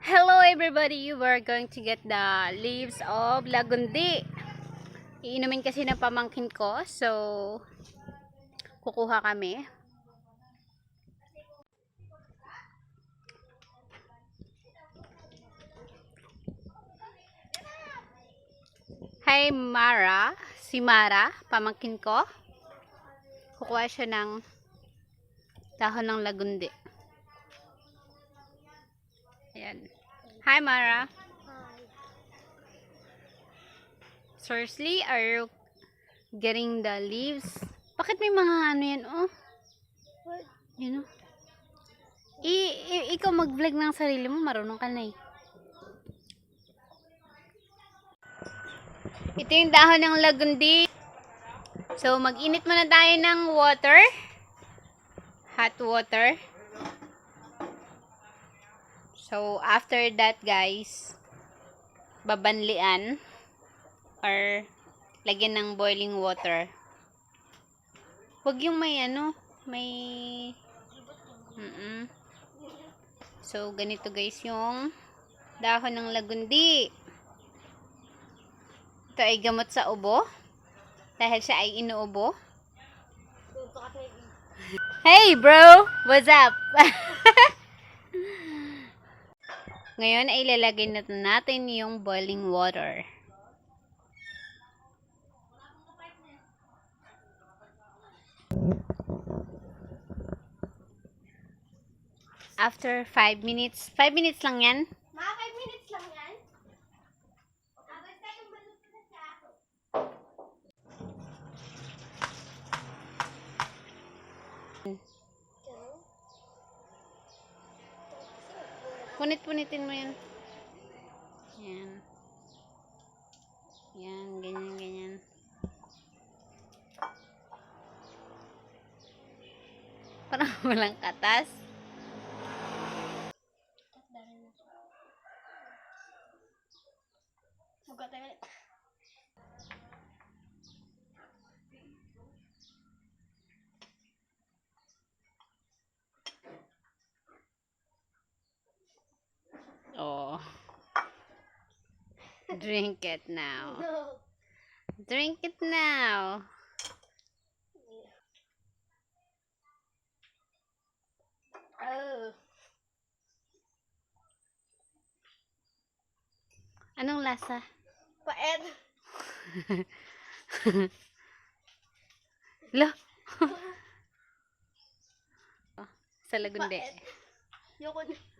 Hello everybody, we're going to get the leaves of lagundi. Iinumin kasi ng pamangkin ko, so kukuha kami. Hi Mara, si Mara, pamangkin ko. Kukuha siya ng dahon ng lagundi. Ayan. Hi Mara. Seriously, are you getting the leaves? Bakit may mga ano yan, oh? You know? Ikaw mag-vlog ng sarili mo, marunong ka na eh. Ito yung dahon ng lagundi. So, mag-init muna tayo ng water. Hot water. So, after that guys, babanlian or lagyan ng boiling water. Huwag yung may ano, may So, ganito guys yung dahon ng lagundi. Ito ay gamot sa ubo. Dahil siya ay inuubo. Hey bro! What's up? Ngayon ay ilalagay natin yung boiling water. After 5 minutes. 5 minutes lang yan? Mga 5 minutes lang yan. Basta yung balot na sa ako. Punit-punitin mo yan. Yan. Yan, ganyan. Parang walang katas. Buka tayo ulit. Oh. Drink it now. No. Drink it now. Oh. Anong lasa? Paet. Lo. Sa lagundi. Yoko na.